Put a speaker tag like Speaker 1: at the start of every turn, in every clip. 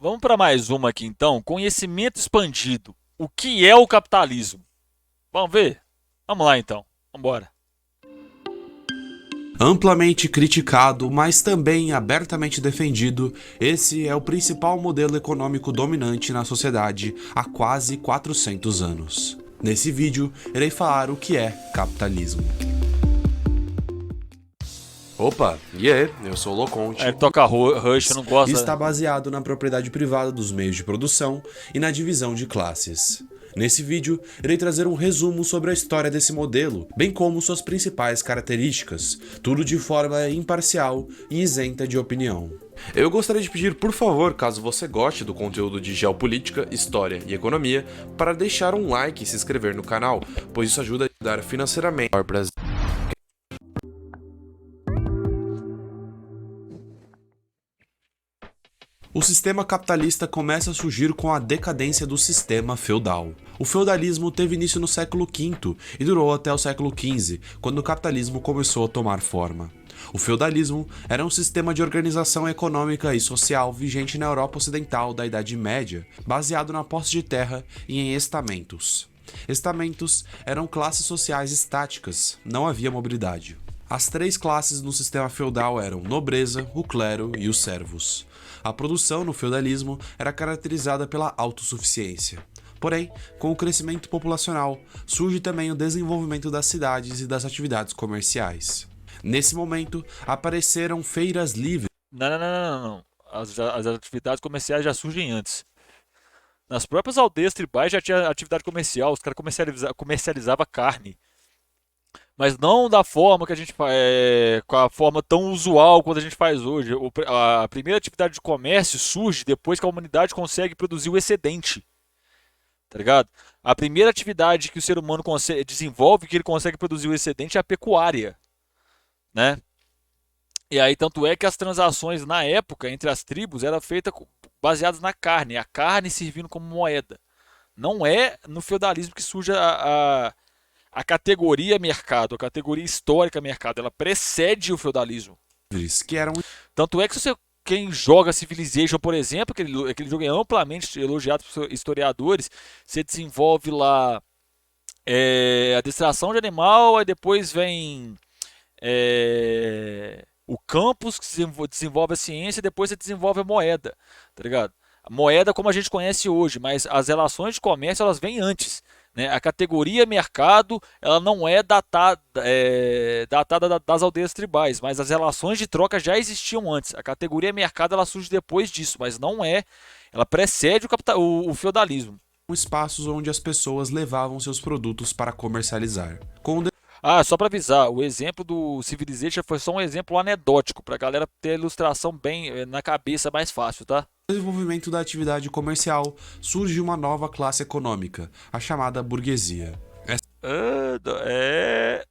Speaker 1: Vamos para mais uma aqui então. Conhecimento expandido. O que é o capitalismo? Vamos ver? Vamos lá então. Vamos embora.
Speaker 2: Amplamente criticado, mas também abertamente defendido, esse é o principal modelo econômico dominante na sociedade há quase 400 anos. Nesse vídeo, irei falar o que é capitalismo. Opa, e aí? Eu sou o
Speaker 1: Aí
Speaker 2: Loconte.
Speaker 1: ele toca Rush, eu não
Speaker 2: E
Speaker 1: gosto.
Speaker 2: está baseado na propriedade privada dos meios de produção e na divisão de classes. Nesse vídeo, irei trazer um resumo sobre a história desse modelo, bem como suas principais características, tudo de forma imparcial e isenta de opinião. Eu gostaria de pedir, por favor, caso você goste do conteúdo de geopolítica, história e economia, para deixar um like e se inscrever no canal, pois isso ajuda a ajudar financeiramente ao Brasil. O sistema capitalista começa a surgir com a decadência do sistema feudal. O feudalismo teve início no século V e durou até o século XV, quando o capitalismo começou a tomar forma. O feudalismo era um sistema de organização econômica e social vigente na Europa Ocidental da Idade Média, baseado na posse de terra e em estamentos. Estamentos eram classes sociais estáticas, não havia mobilidade. As três classes no sistema feudal eram nobreza, o clero e os servos. A produção no feudalismo era caracterizada pela autossuficiência. Porém, com o crescimento populacional, surge também o desenvolvimento das cidades e das atividades comerciais. Nesse momento, apareceram feiras livres.
Speaker 1: Não, não, não, não, não. As atividades comerciais já surgem antes. Nas próprias aldeias tribais já tinha atividade comercial, os caras comercializavam carne. Mas não da forma que a gente com a forma tão usual quanto a gente faz hoje. A primeira atividade de comércio surge depois que a humanidade consegue produzir o excedente, tá ligado? A primeira atividade que o ser humano desenvolve, que ele consegue produzir o excedente, é a pecuária, né? E aí tanto é que as transações na época entre as tribos eram feitas baseadas na carne, a carne servindo como moeda. Não é no feudalismo que surge a categoria mercado, a categoria histórica mercado, ela precede o feudalismo.
Speaker 2: Que eram
Speaker 1: Tanto é que quem joga Civilization, por exemplo, aquele jogo é amplamente elogiado por historiadores, você desenvolve lá adestração de animal, aí depois vem o campus que desenvolve a ciência, e depois você desenvolve a moeda, tá ligado? A moeda como a gente conhece hoje, mas as relações de comércio elas vêm antes. Né? A categoria mercado ela não é datada das aldeias tribais, mas as relações de troca já existiam antes. A categoria mercado ela surge depois disso, mas não é. Ela precede o feudalismo.
Speaker 2: espaços onde as pessoas levavam seus produtos para comercializar. Com o
Speaker 1: Ah, só para avisar, o exemplo do Civilization foi só um exemplo anedótico, para a galera ter a ilustração bem na cabeça mais fácil, tá?
Speaker 2: desenvolvimento da atividade comercial, surge uma nova classe econômica, a chamada burguesia.
Speaker 1: Não é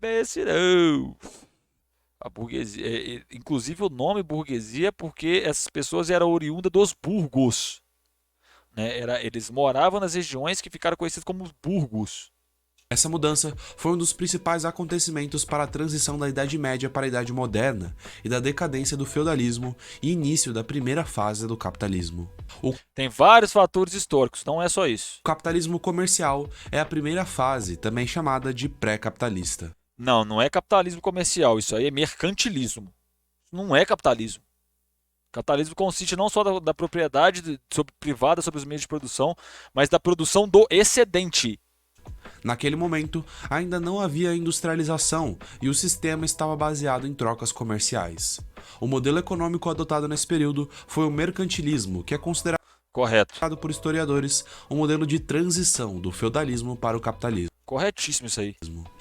Speaker 1: bem esse não. A burguesia, inclusive o nome burguesia é porque essas pessoas eram oriundas dos burgos, né? Eles moravam nas regiões que ficaram conhecidas como burgos.
Speaker 2: Essa mudança foi um dos principais acontecimentos para a transição da Idade Média para a Idade Moderna e da decadência do feudalismo e início da primeira fase do capitalismo. O
Speaker 1: Tem vários fatores históricos, não é só isso.
Speaker 2: capitalismo comercial é a primeira fase, também chamada de pré-capitalista.
Speaker 1: Não, não é capitalismo comercial, isso aí é mercantilismo. Não é capitalismo. Capitalismo consiste não só da propriedade privada sobre os meios de produção, mas da produção do excedente.
Speaker 2: Naquele momento, ainda não havia industrialização e o sistema estava baseado em trocas comerciais. O modelo econômico adotado nesse período foi o mercantilismo, que é considerado
Speaker 1: Correto.
Speaker 2: por historiadores um modelo de transição do feudalismo para o capitalismo.
Speaker 1: Corretíssimo isso aí.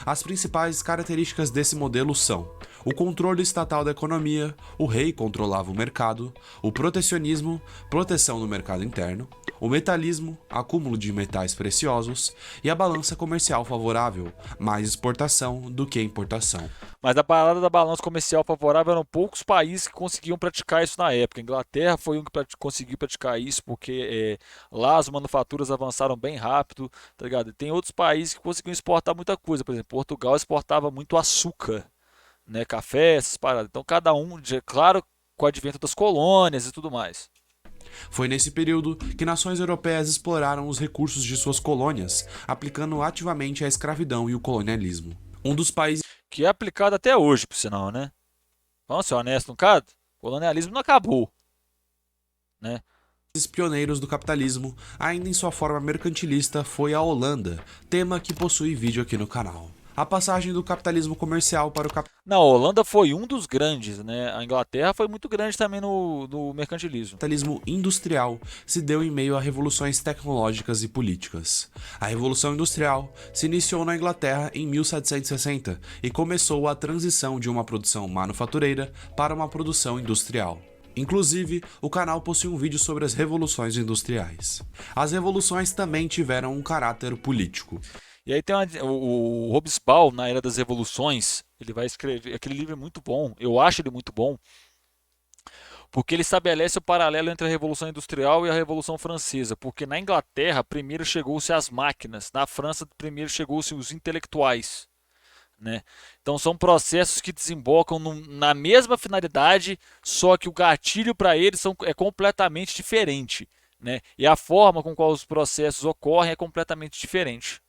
Speaker 2: As principais características desse modelo são o controle estatal da economia, o rei controlava o mercado, o protecionismo, proteção no mercado interno, o metalismo, acúmulo de metais preciosos e a balança comercial favorável, mais exportação do que importação.
Speaker 1: Mas a parada da balança comercial favorável eram poucos países que conseguiam praticar isso na época. A Inglaterra foi um que conseguiu praticar isso porque lá as manufaturas avançaram bem rápido, tá ligado? E tem outros países que conseguiam exportar muita coisa. Por exemplo, Portugal exportava muito açúcar, né? Café, essas paradas. Então cada um, claro, com o advento das colônias e tudo mais.
Speaker 2: Foi nesse período que nações europeias exploraram os recursos de suas colônias, aplicando ativamente a escravidão e o colonialismo. Um dos países
Speaker 1: Que é aplicado até hoje, por sinal, né? Vamos ser honestos, no caso, o colonialismo não acabou, né?
Speaker 2: pioneiros do capitalismo, ainda em sua forma mercantilista, foi a Holanda, tema que possui vídeo aqui no canal. A passagem do capitalismo comercial para o
Speaker 1: Na Holanda foi um dos grandes, né? A Inglaterra foi muito grande também no mercantilismo.
Speaker 2: capitalismo industrial se deu em meio a revoluções tecnológicas e políticas. A Revolução Industrial se iniciou na Inglaterra em 1760 e começou a transição de uma produção manufatureira para uma produção industrial. Inclusive, o canal possui um vídeo sobre as revoluções industriais. As revoluções também tiveram um caráter político.
Speaker 1: E aí tem o Hobsbawm, na Era das Revoluções, ele vai escrever, aquele livro é muito bom, eu acho ele muito bom, porque ele estabelece o paralelo entre a Revolução Industrial e a Revolução Francesa, porque na Inglaterra primeiro chegou-se as máquinas, na França primeiro chegou-se os intelectuais, né? Então são processos que desembocam na mesma finalidade, só que o gatilho para eles é completamente diferente, né? E a forma com qual os processos ocorrem é completamente diferente.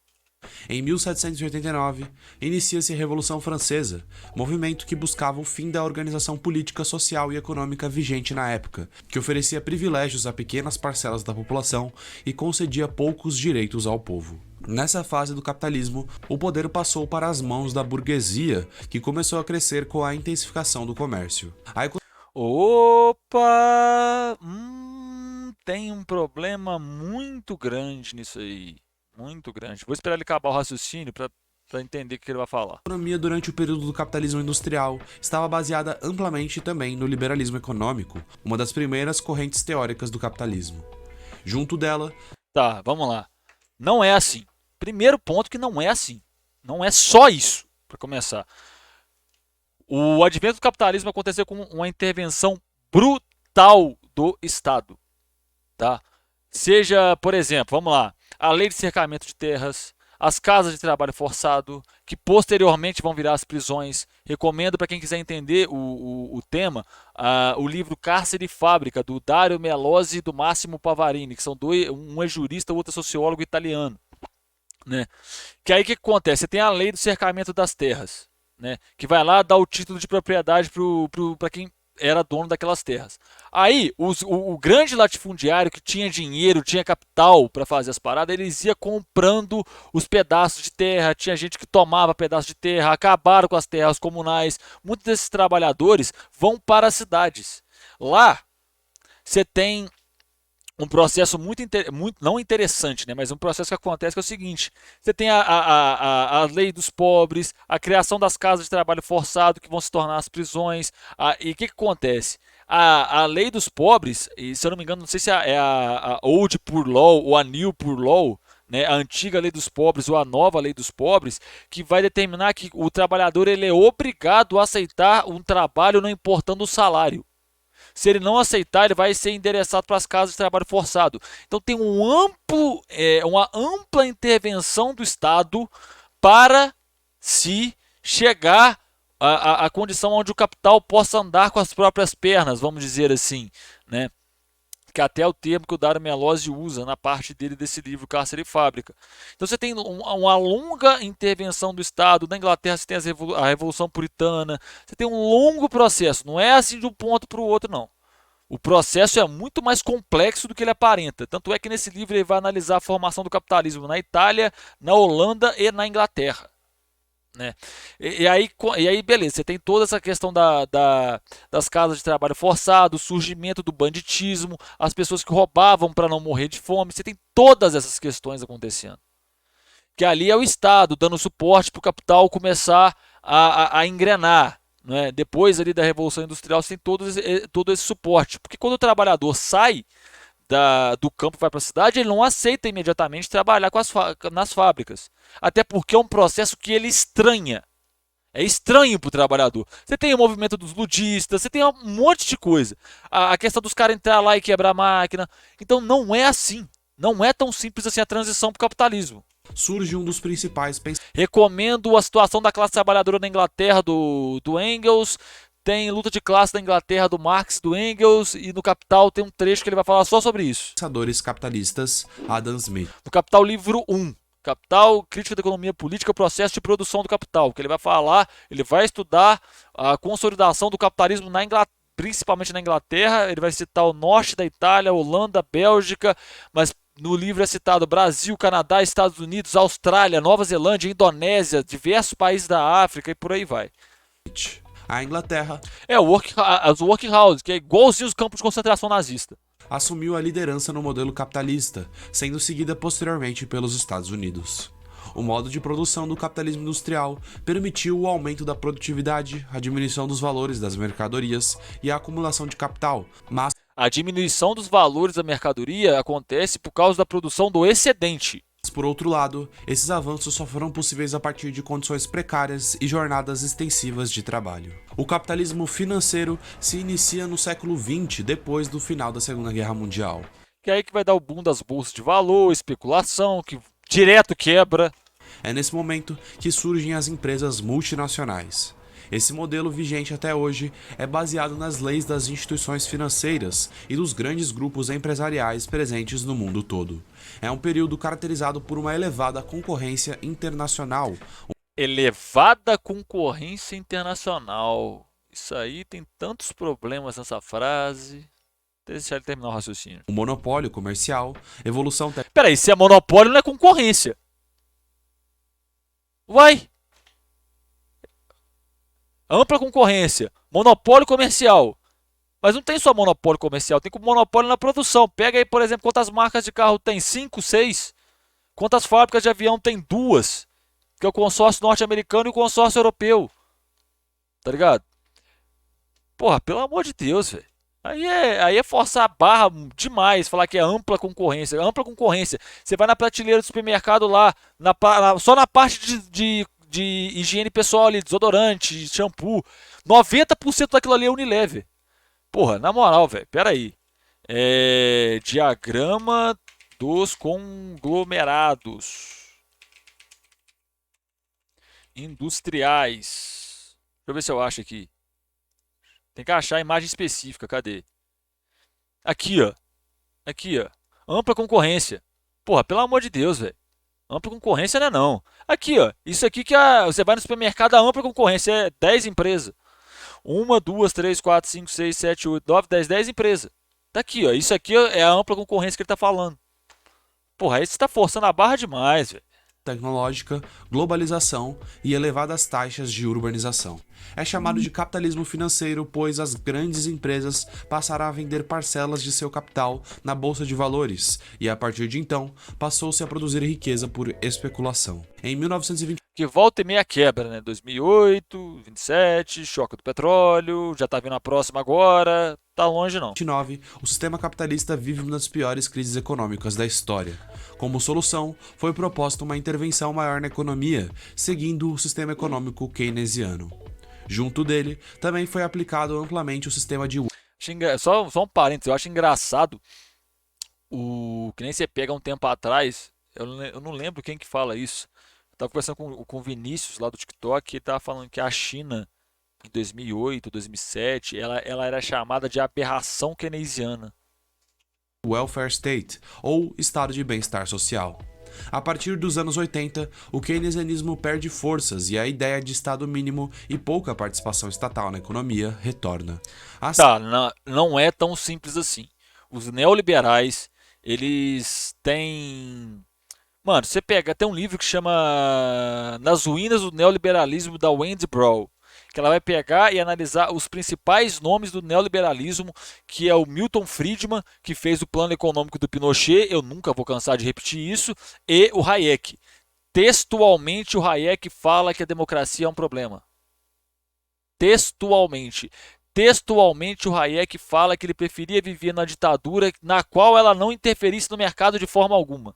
Speaker 2: Em 1789, inicia-se a Revolução Francesa, movimento que buscava o fim da organização política, social e econômica vigente na época, que oferecia privilégios a pequenas parcelas da população e concedia poucos direitos ao povo. Nessa fase do capitalismo, o poder passou para as mãos da burguesia, que começou a crescer com a intensificação do comércio.
Speaker 1: Opa! Tem um problema muito grande nisso aí. Muito grande. Vou esperar ele acabar o raciocínio para entender o que ele vai falar.
Speaker 2: A economia durante o período do capitalismo industrial estava baseada amplamente também no liberalismo econômico, uma das primeiras correntes teóricas do capitalismo. Junto dela...
Speaker 1: Tá, vamos lá. Não é assim. Primeiro ponto que não é assim. Não é só isso, para começar. O advento do capitalismo aconteceu com uma intervenção brutal do Estado. Tá? Seja, por exemplo, vamos lá, a lei de cercamento de terras, as casas de trabalho forçado, que posteriormente vão virar as prisões. Recomendo para quem quiser entender o tema, o livro Cárcere e Fábrica, do Dario Melozzi e do Massimo Pavarini, que são dois, um é jurista, o outro é sociólogo italiano. Né? Que aí o que acontece? Você tem a lei do cercamento das terras, né? Que vai lá dar o título de propriedade para quem era dono daquelas terras. Aí, o grande latifundiário que tinha dinheiro, tinha capital para fazer as paradas, eles iam comprando os pedaços de terra, tinha gente que tomava pedaços de terra, acabaram com as terras comunais. Muitos desses trabalhadores vão para as cidades. Lá, você tem um processo muito não interessante, né? Mas um processo que acontece que é o seguinte: você tem a lei dos pobres, a criação das casas de trabalho forçado que vão se tornar as prisões. E o que acontece? A lei dos pobres, e se eu não me engano, não sei se é a Old Poor Law ou a New Poor Law, né? A antiga lei dos pobres ou a nova lei dos pobres, que vai determinar que o trabalhador ele é obrigado a aceitar um trabalho não importando o salário. Se ele não aceitar, ele vai ser endereçado para as casas de trabalho forçado. Então tem uma ampla intervenção do Estado para se chegar à condição onde o capital possa andar com as próprias pernas, vamos dizer assim, né? Que até é o termo que o Dario Melozzi usa na parte dele desse livro Cárcere e Fábrica. Então você tem uma longa intervenção do Estado. Na Inglaterra você tem a Revolução Puritana. Você tem um longo processo. Não é assim de um ponto para o outro, não. O processo é muito mais complexo do que ele aparenta. Tanto é que nesse livro ele vai analisar a formação do capitalismo na Itália, na Holanda e na Inglaterra. Né? E aí, beleza, você tem toda essa questão das casas de trabalho forçado, o surgimento do banditismo, as pessoas que roubavam para não morrer de fome. Você tem todas essas questões acontecendo. Que ali é o Estado dando suporte para o capital começar a engrenar. Né? Depois ali da Revolução Industrial você tem todo esse suporte. Porque quando o trabalhador sai do campo e vai para a cidade, ele não aceita imediatamente trabalhar nas fábricas. Até porque é um processo que ele estranha. É estranho para o trabalhador. Você tem o movimento dos ludistas, você tem um monte de coisa. A questão dos caras entrar lá e quebrar a máquina. Então não é assim. Não é tão simples assim a transição para o capitalismo.
Speaker 2: Surge um dos principais
Speaker 1: Recomendo a situação da classe trabalhadora na Inglaterra do Engels. tem luta de classe da Inglaterra do Marx, do Engels, e no Capital tem um trecho que ele vai falar só sobre isso.
Speaker 2: Pensadores capitalistas Adam Smith.
Speaker 1: No Capital, livro 1. Capital, Crítica da Economia Política, Processo de Produção do Capital. Que ele vai falar, ele vai estudar a consolidação do capitalismo na Inglaterra, principalmente na Inglaterra. Ele vai citar o norte da Itália, Holanda, Bélgica, mas no livro é citado Brasil, Canadá, Estados Unidos, Austrália, Nova Zelândia, Indonésia, diversos países da África e por aí vai.
Speaker 2: A Inglaterra
Speaker 1: As workhouse, que é igualzinho os campos de concentração nazista.
Speaker 2: Assumiu a liderança no modelo capitalista, sendo seguida posteriormente pelos Estados Unidos. O modo de produção do capitalismo industrial permitiu o aumento da produtividade, a diminuição dos valores das mercadorias e a acumulação de capital, mas
Speaker 1: A diminuição dos valores da mercadoria acontece por causa da produção do excedente.
Speaker 2: por outro lado, esses avanços só foram possíveis a partir de condições precárias e jornadas extensivas de trabalho. O capitalismo financeiro se inicia no século XX, depois do final da Segunda Guerra Mundial.
Speaker 1: Que é aí que vai dar o boom das bolsas de valor, especulação, que direto quebra.
Speaker 2: É nesse momento que surgem as empresas multinacionais. Esse modelo vigente até hoje é baseado nas leis das instituições financeiras e dos grandes grupos empresariais presentes no mundo todo. É um período caracterizado por uma elevada concorrência internacional.
Speaker 1: Elevada concorrência internacional. Isso aí tem tantos problemas nessa frase. Deixa ele terminar o raciocínio.
Speaker 2: Um monopólio comercial, evolução
Speaker 1: Peraí, se é monopólio não é concorrência. Uai! Ampla concorrência, monopólio comercial. Mas não tem só monopólio comercial, tem monopólio na produção. Pega aí, por exemplo, quantas marcas de carro tem? 5, 6? Quantas fábricas de avião tem? 2. Que é o consórcio norte-americano e o consórcio europeu. Tá ligado? Porra, pelo amor de Deus, velho. Aí é forçar a barra demais, falar que é ampla concorrência. Ampla concorrência. Você vai na prateleira do supermercado lá, só na parte de higiene pessoal ali, desodorante, shampoo. 90% daquilo ali é Unilever. Porra, na moral, velho, pera aí. Diagrama dos conglomerados industriais. Deixa eu ver se eu acho aqui. Tem que achar a imagem específica, cadê? Aqui, ó. Aqui, ó. Ampla concorrência. Porra, pelo amor de Deus, velho. Ampla concorrência não é não. Aqui, ó. Isso aqui que você vai no supermercado, a ampla concorrência é 10 empresas. 1, 2, 3, 4, 5, 6, 7, 8, 9, 10 empresas. Tá aqui, ó. Isso aqui é a ampla concorrência que ele tá falando. Porra, aí você tá forçando a barra demais, velho.
Speaker 2: Tecnológica, globalização e elevadas taxas de urbanização. É chamado de capitalismo financeiro, pois as grandes empresas passaram a vender parcelas de seu capital na bolsa de valores e, a partir de então, passou-se a produzir riqueza por especulação. Em 1920,
Speaker 1: que volta e meia quebra, né? 2008, 27, choque do petróleo, já tá vindo a próxima agora, tá longe não.
Speaker 2: 1929, o sistema capitalista vive uma das piores crises econômicas da história. Como solução, foi proposta uma intervenção maior na economia, seguindo o sistema econômico keynesiano. Junto dele, também foi aplicado amplamente o sistema de
Speaker 1: Só um parênteses, eu acho engraçado que nem você pega um tempo atrás, eu não lembro quem que fala isso. Eu tava conversando com o Vinícius lá do TikTok, ele tava falando que a China em 2008, 2007, ela era chamada de aberração keynesiana.
Speaker 2: welfare state, ou estado de bem-estar social. A partir dos anos 80, o keynesianismo perde forças e a ideia de estado mínimo e pouca participação estatal na economia retorna.
Speaker 1: Tá, não é tão simples assim. Os neoliberais, eles têm... Mano, você pega, tem um livro que chama Nas Ruínas do Neoliberalismo, da Wendy Brown, que ela vai pegar e analisar os principais nomes do neoliberalismo, que é o Milton Friedman, que fez o plano econômico do Pinochet, eu nunca vou cansar de repetir isso, e o Hayek. Textualmente, o Hayek fala que a democracia é um problema. Textualmente. Textualmente, o Hayek fala que ele preferia viver na ditadura na qual ela não interferisse no mercado de forma alguma.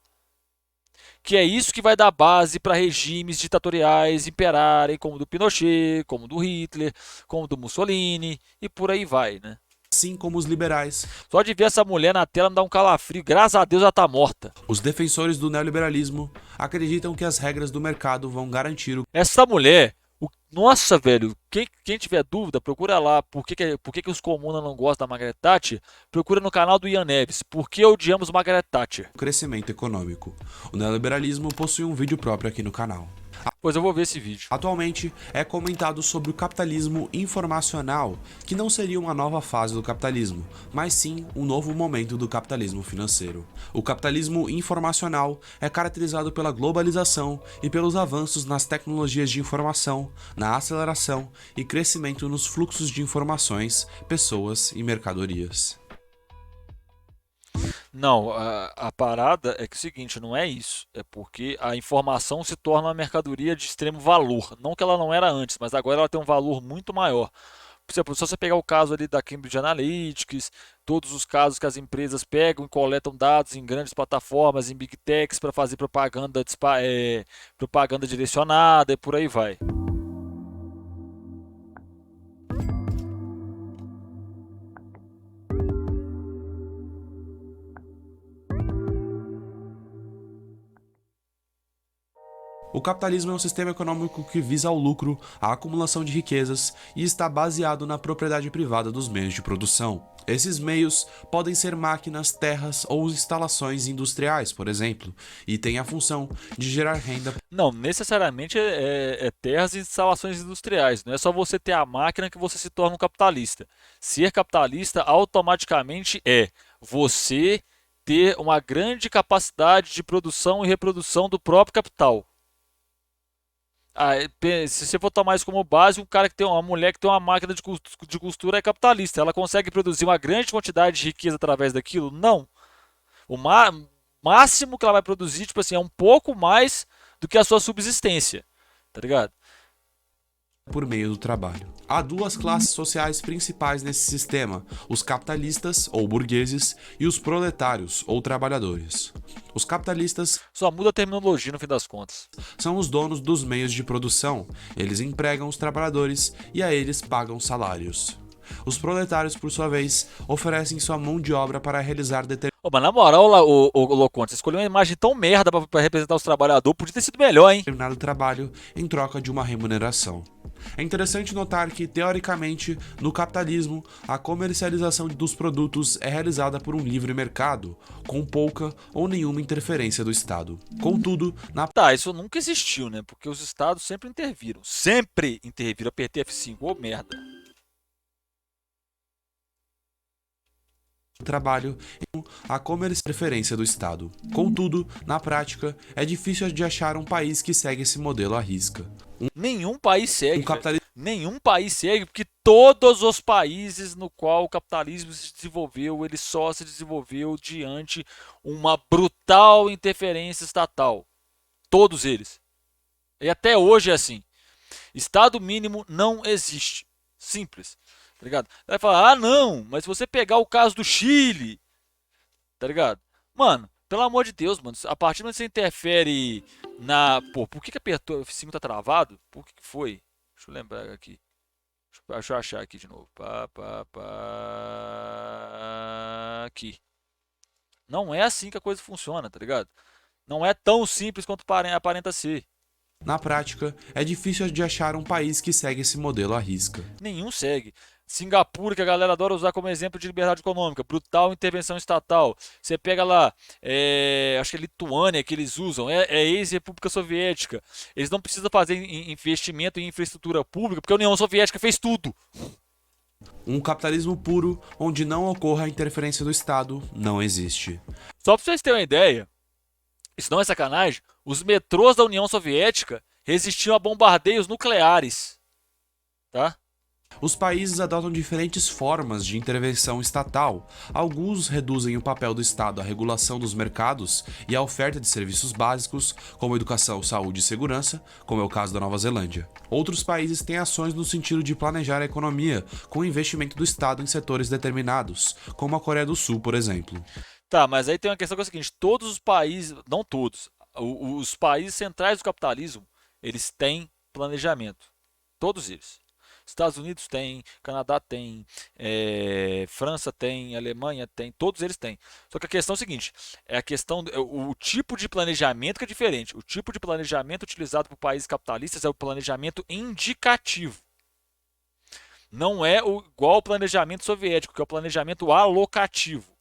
Speaker 1: Que é isso que vai dar base para regimes ditatoriais imperarem, como o do Pinochet, como o do Hitler, como o do Mussolini, e por aí vai, né?
Speaker 2: Assim como os liberais.
Speaker 1: Só de ver essa mulher na tela me dá um calafrio, graças a Deus ela tá morta.
Speaker 2: Os defensores do neoliberalismo acreditam que as regras do mercado vão garantir o...
Speaker 1: Essa mulher, Nossa, velho, quem tiver dúvida, procura lá por que os comunas não gostam da Margaret Thatcher. Procura no canal do Ian Neves. Por que odiamos Margaret Thatcher?
Speaker 2: Crescimento econômico. O neoliberalismo possui um vídeo próprio aqui no canal.
Speaker 1: Pois eu vou ver esse vídeo.
Speaker 2: Atualmente é comentado sobre o capitalismo informacional, que não seria uma nova fase do capitalismo, mas sim um novo momento do capitalismo financeiro. O capitalismo informacional é caracterizado pela globalização e pelos avanços nas tecnologias de informação, na aceleração e crescimento nos fluxos de informações, pessoas e mercadorias.
Speaker 1: Não, a parada é que é o seguinte, não é isso. É porque a informação se torna uma mercadoria de extremo valor. Não que ela não era antes, mas agora ela tem um valor muito maior. Por exemplo, se você pegar o caso ali da Cambridge Analytics, todos os casos que as empresas pegam e coletam dados em grandes plataformas, em big techs para fazer propaganda, propaganda direcionada e por aí vai.
Speaker 2: O capitalismo é um sistema econômico que visa ao lucro, a acumulação de riquezas e está baseado na propriedade privada dos meios de produção. Esses meios podem ser máquinas, terras ou instalações industriais, por exemplo, e têm a função de gerar renda.
Speaker 1: Não, necessariamente é terras e instalações industriais. Não é só você ter a máquina que você se torna um capitalista. Ser capitalista automaticamente é você ter uma grande capacidade de produção e reprodução do próprio capital. Se você for tomar isso como base, um cara que tem uma mulher que tem uma máquina de costura é capitalista. Ela consegue produzir uma grande quantidade de riqueza através daquilo? Não. O máximo que ela vai produzir, tipo assim, é um pouco mais do que a sua subsistência. Tá ligado?
Speaker 2: Por meio do trabalho. Há duas classes sociais principais nesse sistema: os capitalistas, ou burgueses, e os proletários, ou trabalhadores. Os capitalistas
Speaker 1: Só muda a terminologia no fim das contas.
Speaker 2: são os donos dos meios de produção, eles empregam os trabalhadores e a eles pagam salários. Os proletários, por sua vez, oferecem sua mão de obra para realizar
Speaker 1: Ô, mas na moral, o Loconte, você escolheu uma imagem tão merda pra representar os trabalhadores, podia ter sido melhor, hein?
Speaker 2: determinado trabalho em troca de uma remuneração. É interessante notar que, teoricamente, no capitalismo, a comercialização dos produtos é realizada por um livre mercado, com pouca ou nenhuma interferência do Estado. Contudo, na
Speaker 1: Tá, isso nunca existiu, né? Porque os estados sempre interviram. Sempre interviram. Apertei F5, ô merda.
Speaker 2: trabalho, a preferência do Estado. Contudo, na prática, é difícil de achar um país que segue esse modelo à risca.
Speaker 1: Nenhum país
Speaker 2: Um
Speaker 1: segue, velho.
Speaker 2: capitalismo
Speaker 1: Nenhum país segue, porque todos os países no qual o capitalismo se desenvolveu, ele só se desenvolveu diante uma brutal interferência estatal. Todos eles. E até hoje é assim. Estado mínimo não existe. Simples. Tá ligado? Vai falar, ah não, mas se você pegar o caso do Chile, tá ligado? Mano, pelo amor de Deus, mano, a partir do momento que você interfere na. Pô, por que apertou? O F5 tá travado? Por que foi? Deixa eu lembrar aqui. Deixa eu achar aqui de novo. Aqui. Não é assim que a coisa funciona, tá ligado? Não é tão simples quanto aparenta ser.
Speaker 2: Na prática, é difícil de achar um país que segue esse modelo à risca.
Speaker 1: Nenhum segue. Singapura, que a galera adora usar como exemplo de liberdade econômica, brutal intervenção estatal. Você pega lá, acho que é Lituânia que eles usam, é ex-República Soviética. Eles não precisam fazer investimento em infraestrutura pública, porque a União Soviética fez tudo.
Speaker 2: Um capitalismo puro, onde não ocorra a interferência do Estado, não existe.
Speaker 1: Só para vocês terem uma ideia, isso não é sacanagem, os metrôs da União Soviética resistiam a bombardeios nucleares, tá?
Speaker 2: Os países adotam diferentes formas de intervenção estatal. Alguns reduzem o papel do Estado à regulação dos mercados e à oferta de serviços básicos, como educação, saúde e segurança, como é o caso da Nova Zelândia. Outros países têm ações no sentido de planejar a economia, com investimento do Estado em setores determinados, como a Coreia do Sul, por exemplo.
Speaker 1: Tá, mas aí tem uma questão que é a seguinte: todos os países, não todos, os países centrais do capitalismo, eles têm planejamento. Todos eles. Estados Unidos tem, Canadá tem, França tem, Alemanha tem, todos eles têm. Só que a questão é o seguinte, é a questão, o tipo de planejamento que é diferente. O tipo de planejamento utilizado por países capitalistas é o planejamento indicativo. Não é igual ao planejamento soviético, que é o planejamento alocativo.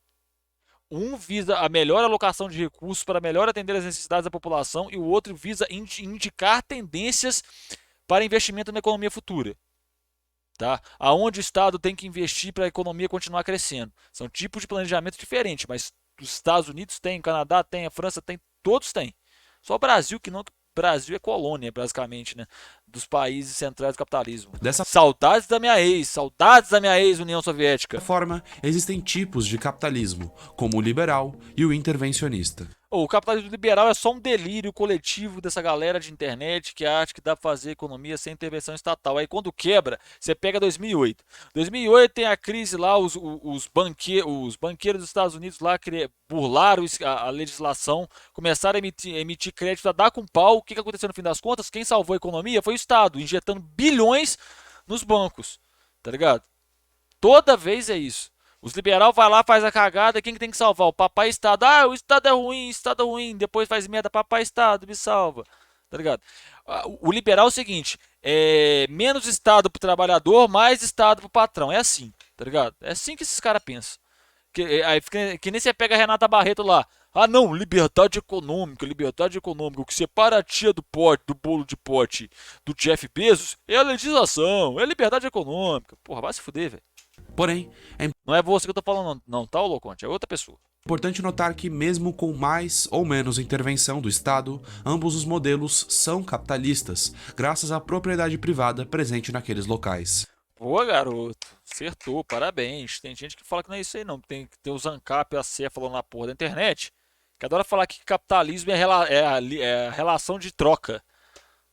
Speaker 1: Um visa a melhor alocação de recursos para melhor atender as necessidades da população e o outro visa indicar tendências para investimento na economia futura. Tá? Aonde o Estado tem que investir para a economia continuar crescendo. São tipos de planejamento diferentes, mas os Estados Unidos tem, o Canadá tem, a França tem, todos têm. Só o Brasil que não. Brasil é colônia, basicamente, né? Dos países centrais do capitalismo.
Speaker 2: Dessa
Speaker 1: Saudades da minha ex União Soviética.
Speaker 2: forma, existem tipos de capitalismo, como o liberal e o intervencionista.
Speaker 1: O capitalismo liberal é só um delírio coletivo dessa galera de internet que acha que dá para fazer economia sem intervenção estatal. Aí quando quebra, você pega 2008. 2008 tem a crise lá, os banqueiros dos Estados Unidos lá burlaram a legislação, começaram a emitir crédito a dar com pau. O que aconteceu no fim das contas? Quem salvou a economia foi o Estado, injetando bilhões nos bancos. Tá ligado? Toda vez é isso. Os liberal vai lá, faz a cagada, quem que tem que salvar? O papai Estado. Ah, o Estado é ruim, o Estado é ruim. Depois faz merda, papai Estado, me salva. Tá ligado? O liberal é o seguinte, menos Estado pro trabalhador, mais Estado pro patrão. É assim, tá ligado? É assim que esses caras pensam. Que nem você pega a Renata Barreto lá. Ah não, liberdade econômica, liberdade econômica. O que separa a tia do pote, do bolo de pote do Jeff Bezos é a legislação, é a liberdade econômica. Porra, vai se fuder, velho.
Speaker 2: Porém, é
Speaker 1: Não é você que eu tô falando, não, tá, ô Loconte? É outra pessoa.
Speaker 2: importante notar que, mesmo com mais ou menos intervenção do Estado, ambos os modelos são capitalistas, graças à propriedade privada presente naqueles locais.
Speaker 1: Boa, garoto. Acertou, parabéns. Tem gente que fala que não é isso aí, não. Tem que ter os ANCAP e a CE falando na porra da internet. Que adora falar que capitalismo é a relação de troca.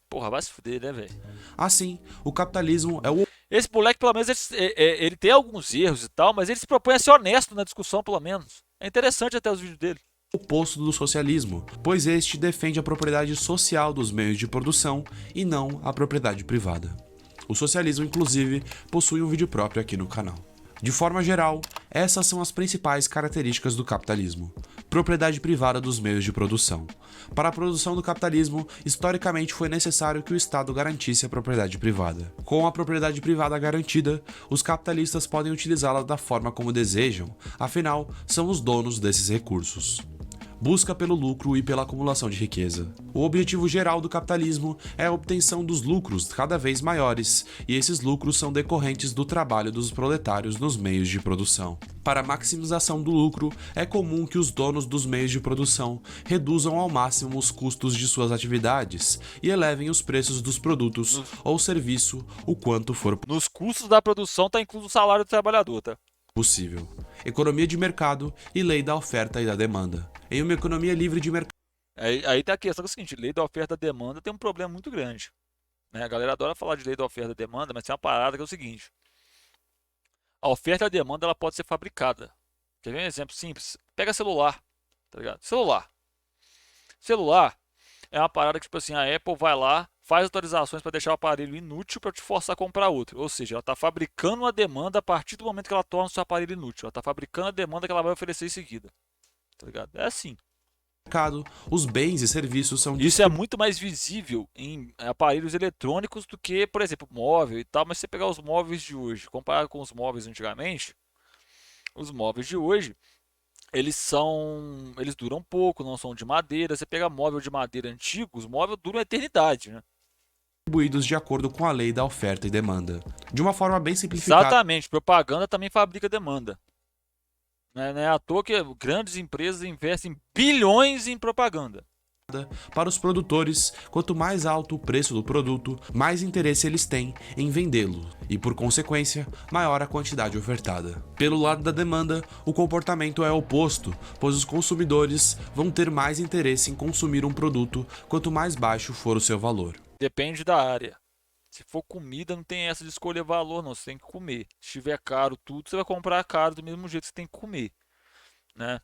Speaker 1: Porra, vai se fuder, né, velho?
Speaker 2: Assim, o capitalismo é o
Speaker 1: Esse moleque, pelo menos, ele tem alguns erros e tal, mas ele se propõe a ser honesto na discussão, pelo menos. É interessante até os vídeos dele.
Speaker 2: oposto do socialismo, pois este defende a propriedade social dos meios de produção e não a propriedade privada. O socialismo, inclusive, possui um vídeo próprio aqui no canal. De forma geral, essas são as principais características do capitalismo. Propriedade privada dos meios de produção. Para a produção do capitalismo, historicamente foi necessário que o Estado garantisse a propriedade privada. Com a propriedade privada garantida, os capitalistas podem utilizá-la da forma como desejam, afinal, são os donos desses recursos. Busca pelo lucro e pela acumulação de riqueza. O objetivo geral do capitalismo é a obtenção dos lucros cada vez maiores, e esses lucros são decorrentes do trabalho dos proletários nos meios de produção. Para a maximização do lucro, é comum que os donos dos meios de produção reduzam ao máximo os custos de suas atividades e elevem os preços dos produtos ou serviço o quanto for
Speaker 1: Nos custos da produção tá incluso o salário do trabalhador, tá?
Speaker 2: possível. Economia de mercado e lei da oferta e da demanda. Em uma economia livre de mercado,
Speaker 1: Aí tá a questão que é o seguinte, lei da oferta e da demanda tem um problema muito grande. Né? A galera adora falar de lei da oferta e da demanda, mas tem uma parada que é o seguinte. A oferta e a demanda ela pode ser fabricada. Quer ver um exemplo simples? Pega celular, tá ligado? Celular é uma parada que, tipo assim, a Apple vai lá, faz atualizações para deixar o aparelho inútil para te forçar a comprar outro. Ou seja, ela está fabricando uma demanda a partir do momento que ela torna o seu aparelho inútil. Ela está fabricando a demanda que ela vai oferecer em seguida. Tá ligado? É assim.
Speaker 2: os bens e serviços são
Speaker 1: Isso é muito mais visível em aparelhos eletrônicos do que, por exemplo, móvel e tal. Mas se você pegar os móveis de hoje, comparado com os móveis antigamente, os móveis de hoje eles duram pouco, não são de madeira. Você pega móvel de madeira antigo, os móveis duram a eternidade, né?
Speaker 2: distribuídos de acordo com a lei da oferta e demanda. De uma forma bem simplificada,
Speaker 1: Exatamente, propaganda também fabrica demanda. Não é à toa que grandes empresas investem bilhões em propaganda.
Speaker 2: para os produtores, quanto mais alto o preço do produto, mais interesse eles têm em vendê-lo e, por consequência, maior a quantidade ofertada. Pelo lado da demanda, o comportamento é oposto, pois os consumidores vão ter mais interesse em consumir um produto quanto mais baixo for o seu valor.
Speaker 1: Depende da área. Se for comida, não tem essa de escolher valor, não. Você tem que comer. Se estiver caro tudo, você vai comprar caro do mesmo jeito que você tem que comer, né?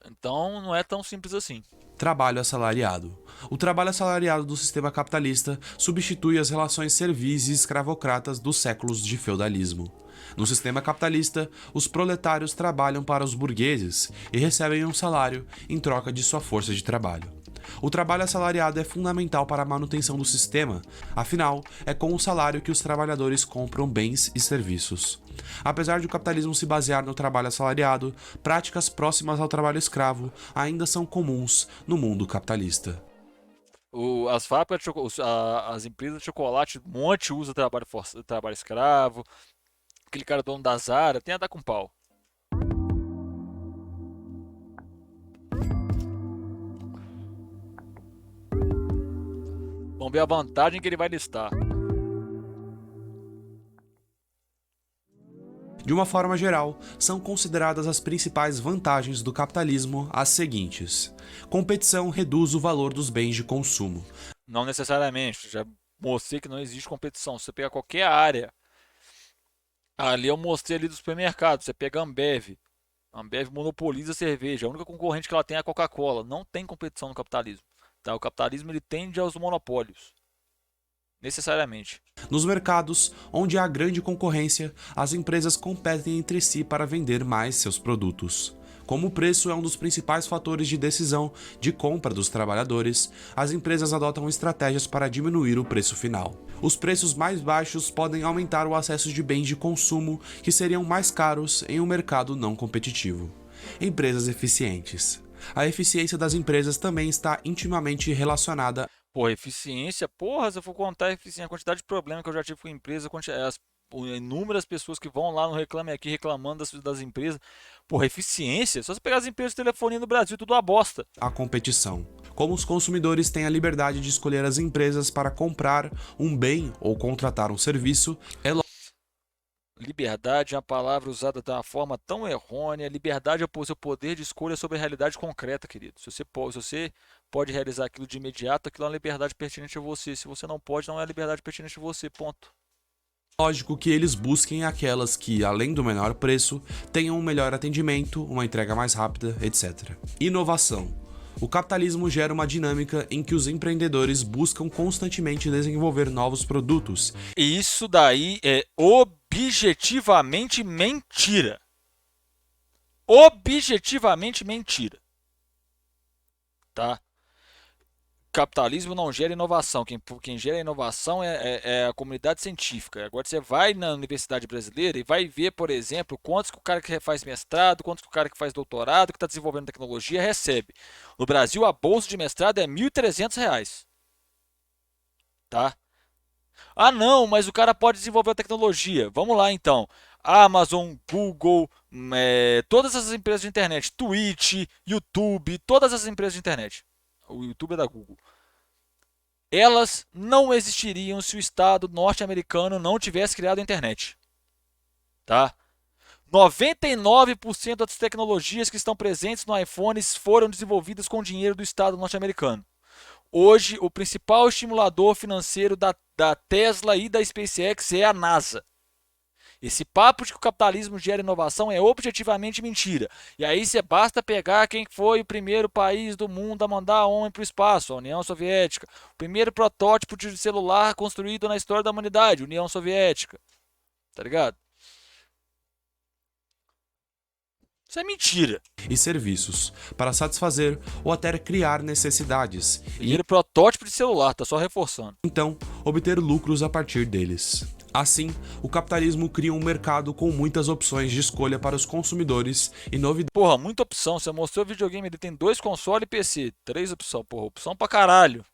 Speaker 1: Então, não é tão simples assim.
Speaker 2: Trabalho assalariado. O trabalho assalariado do sistema capitalista substitui as relações servis e escravocratas dos séculos de feudalismo. No sistema capitalista, os proletários trabalham para os burgueses e recebem um salário em troca de sua força de trabalho. O trabalho assalariado é fundamental para a manutenção do sistema, afinal, é com o salário que os trabalhadores compram bens e serviços. Apesar de o capitalismo se basear no trabalho assalariado, práticas próximas ao trabalho escravo ainda são comuns no mundo capitalista.
Speaker 1: As fábricas, as empresas de chocolate, um monte usa trabalho escravo. Aquele cara dono da Zara, tem a dar com pau. Vamos ver a vantagem que ele vai listar.
Speaker 2: De uma forma geral, são consideradas as principais vantagens do capitalismo as seguintes: competição reduz o valor dos bens de consumo.
Speaker 1: Não necessariamente, já mostrei que não existe competição. Se você pegar qualquer área, ali eu mostrei ali do supermercado, você pega a Ambev. A Ambev monopoliza a cerveja, a única concorrente que ela tem é a Coca-Cola. Não tem competição no capitalismo. Tá? O capitalismo ele tende aos monopólios, necessariamente.
Speaker 2: Nos mercados, onde há grande concorrência, as empresas competem entre si para vender mais seus produtos. Como o preço é um dos principais fatores de decisão de compra dos trabalhadores, as empresas adotam estratégias para diminuir o preço final. Os preços mais baixos podem aumentar o acesso de bens de consumo que seriam mais caros em um mercado não competitivo. Empresas eficientes. A eficiência das empresas também está intimamente relacionada.
Speaker 1: Porra, eficiência, porra, se eu for contar a eficiência, a quantidade de problema que eu já tive com a empresa, inúmeras pessoas que vão lá no Reclame Aqui reclamando das empresas. Porra, eficiência, só você pegar as empresas de telefonia no Brasil, tudo uma bosta.
Speaker 2: A competição. Como os consumidores têm a liberdade de escolher as empresas para comprar um bem ou contratar um serviço,
Speaker 1: Liberdade é uma palavra usada de uma forma tão errônea. Liberdade é o seu poder de escolha sobre a realidade concreta, querido. Se você pode realizar aquilo de imediato, aquilo é uma liberdade pertinente a você. Se você não pode, não é liberdade pertinente a você, ponto.
Speaker 2: lógico que eles busquem aquelas que, além do menor preço, tenham um melhor atendimento, uma entrega mais rápida, etc. Inovação. O capitalismo gera uma dinâmica em que os empreendedores buscam constantemente desenvolver novos produtos.
Speaker 1: E isso daí é objetivamente mentira. Objetivamente mentira. Tá? Capitalismo não gera inovação. Quem gera inovação é a comunidade científica. Agora você vai na Universidade Brasileira e vai ver, por exemplo, quantos que o cara que faz mestrado, quantos que o cara que faz doutorado, que está desenvolvendo tecnologia, recebe. No Brasil, a bolsa de mestrado é R$ 1.300. Tá? Ah, não, mas o cara pode desenvolver a tecnologia. Vamos lá, então. Amazon, Google, todas essas empresas de internet, Twitch, YouTube, todas essas empresas de internet. O YouTube é da Google. Elas não existiriam se o Estado norte-americano não tivesse criado a internet. Tá? 99% das tecnologias que estão presentes no iPhone foram desenvolvidas com dinheiro do Estado norte-americano. Hoje, o principal estimulador financeiro da Tesla e da SpaceX é a NASA. Esse papo de que o capitalismo gera inovação é objetivamente mentira. E aí você basta pegar quem foi o primeiro país do mundo a mandar homem para o espaço, a União Soviética. O primeiro protótipo de celular construído na história da humanidade, União Soviética. Tá ligado? Isso é mentira.
Speaker 2: E serviços, para satisfazer ou até criar necessidades.
Speaker 1: Primeiro protótipo de celular, tá só reforçando.
Speaker 2: Então, obter lucros a partir deles. Assim, o capitalismo cria um mercado com muitas opções de escolha para os consumidores e novidades.
Speaker 1: Porra, muita opção. Você mostrou o videogame, ele tem 2 consoles e PC. 3 opções. Porra, opção pra caralho.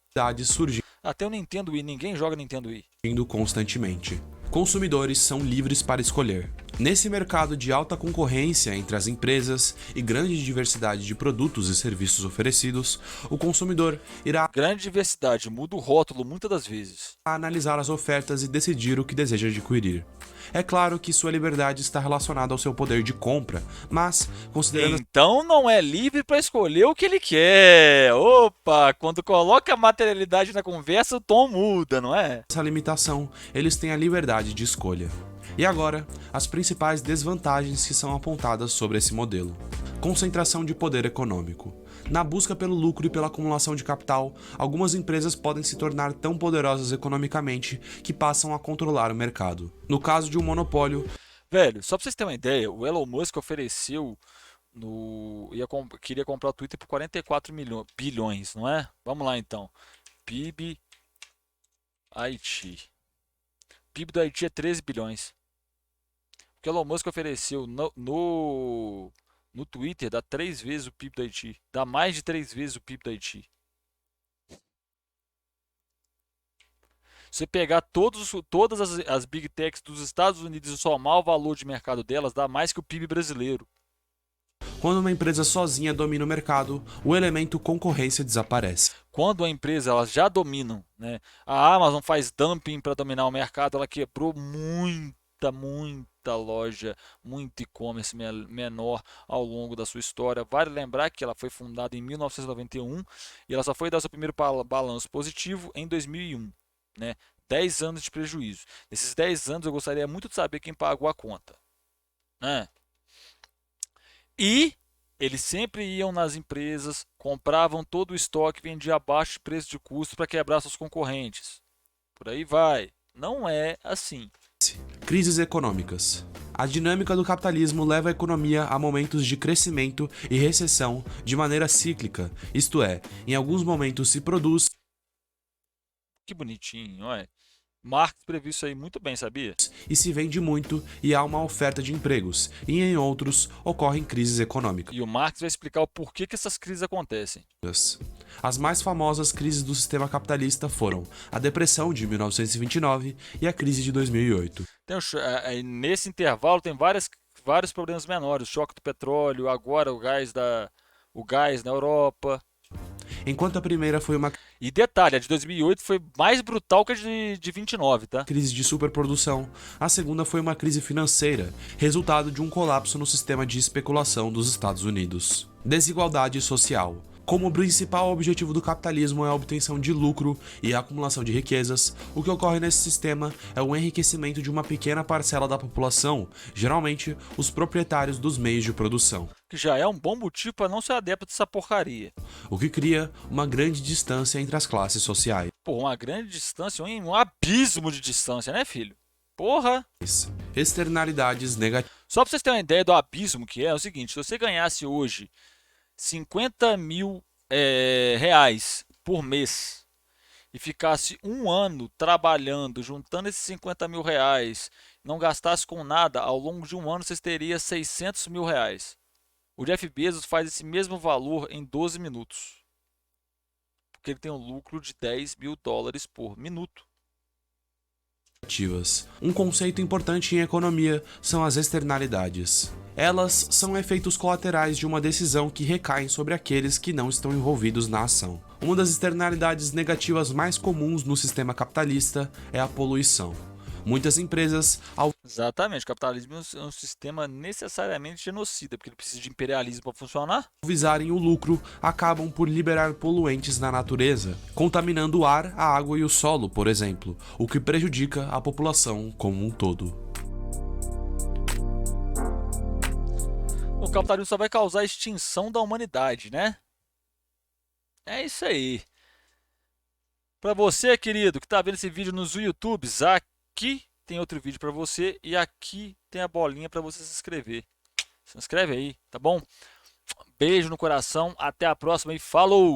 Speaker 2: Surgindo
Speaker 1: Até o Nintendo Wii, ninguém joga Nintendo Wii.
Speaker 2: constantemente. Consumidores são livres para escolher. Nesse mercado de alta concorrência entre as empresas e grande diversidade de produtos e serviços oferecidos, o consumidor irá
Speaker 1: Grande diversidade, muda o rótulo muitas das vezes.
Speaker 2: analisar as ofertas e decidir o que deseja adquirir. É claro que sua liberdade está relacionada ao seu poder de compra, mas, considerando
Speaker 1: Então não é livre para escolher o que ele quer. Opa, quando coloca a materialidade na conversa, o tom muda, não é?
Speaker 2: essa limitação, eles têm a liberdade de escolha. E agora, as principais desvantagens que são apontadas sobre esse modelo. Concentração de poder econômico. Na busca pelo lucro e pela acumulação de capital, algumas empresas podem se tornar tão poderosas economicamente que passam a controlar o mercado. No caso de um monopólio,
Speaker 1: Velho, só pra vocês terem uma ideia, o Elon Musk ofereceu queria comprar o Twitter por 44 bilhões, não é? Vamos lá então. PIB Haiti. PIB do Haiti é 13 bilhões. O que o Elon Musk ofereceu no Twitter dá 3 vezes o PIB do Haiti. Dá mais de 3 vezes o PIB do Haiti. Se você pegar todas as Big Techs dos Estados Unidos e somar o valor de mercado delas, dá mais que o PIB brasileiro.
Speaker 2: quando uma empresa sozinha domina o mercado, o elemento concorrência desaparece.
Speaker 1: Quando a empresa elas já dominam, né? A Amazon faz dumping para dominar o mercado, ela quebrou muita loja, muito e-commerce menor ao longo da sua história. Vale lembrar que ela foi fundada em 1991 e ela só foi dar seu primeiro balanço positivo em 2001, né? 10 anos de prejuízo. Nesses 10 anos eu gostaria muito de saber quem pagou a conta, né? E eles sempre iam nas empresas, compravam todo o estoque, vendiam abaixo de preço de custo para quebrar seus concorrentes. Por aí vai. Não é assim.
Speaker 2: Crises econômicas. A dinâmica do capitalismo leva a economia a momentos de crescimento e recessão de maneira cíclica, isto é, em alguns momentos se produz
Speaker 1: Que bonitinho, olha. Marx previu isso aí muito bem, sabia?
Speaker 2: e se vende muito e há uma oferta de empregos, e em outros ocorrem crises econômicas.
Speaker 1: E o Marx vai explicar o porquê que essas crises acontecem.
Speaker 2: As mais famosas crises do sistema capitalista foram a Depressão de 1929 e a crise de 2008.
Speaker 1: Nesse intervalo tem vários problemas menores. O choque do petróleo, agora o gás na Europa.
Speaker 2: Enquanto a primeira foi uma
Speaker 1: E detalhe, a de 2008 foi mais brutal que a de 29, tá?
Speaker 2: crise de superprodução, a segunda foi uma crise financeira, resultado de um colapso no sistema de especulação dos Estados Unidos. Desigualdade social. Como o principal objetivo do capitalismo é a obtenção de lucro e a acumulação de riquezas, o que ocorre nesse sistema é o enriquecimento de uma pequena parcela da população, geralmente os proprietários dos meios de produção,
Speaker 1: Que já é um bom motivo para não ser adepto dessa porcaria.
Speaker 2: o que cria uma grande distância entre as classes sociais.
Speaker 1: Pô, uma grande distância, um abismo de distância, né, filho? Porra!
Speaker 2: Externalidades negativas.
Speaker 1: Só pra vocês terem uma ideia do abismo que é o seguinte: se você ganhasse hoje 50 mil reais por mês e ficasse um ano trabalhando, juntando esses 50 mil reais, não gastasse com nada, ao longo de um ano você teria 600 mil reais. O Jeff Bezos faz esse mesmo valor em 12 minutos. Porque ele tem um lucro de 10 mil dólares por minuto.
Speaker 2: Um conceito importante em economia são as externalidades. Elas são efeitos colaterais de uma decisão que recaem sobre aqueles que não estão envolvidos na ação. Uma das externalidades negativas mais comuns no sistema capitalista é a poluição. Muitas empresas, ao
Speaker 1: Exatamente, o capitalismo é um sistema necessariamente genocida, porque ele precisa de imperialismo para funcionar.
Speaker 2: visarem o lucro, acabam por liberar poluentes na natureza, contaminando o ar, a água e o solo, por exemplo, o que prejudica a população como um todo.
Speaker 1: O capitalismo só vai causar a extinção da humanidade, né? É isso aí. Para você, querido, que está vendo esse vídeo nos YouTubes, aqui tem outro vídeo para você e aqui tem a bolinha para você se inscrever. Se inscreve aí, tá bom? Beijo no coração, até a próxima e falou!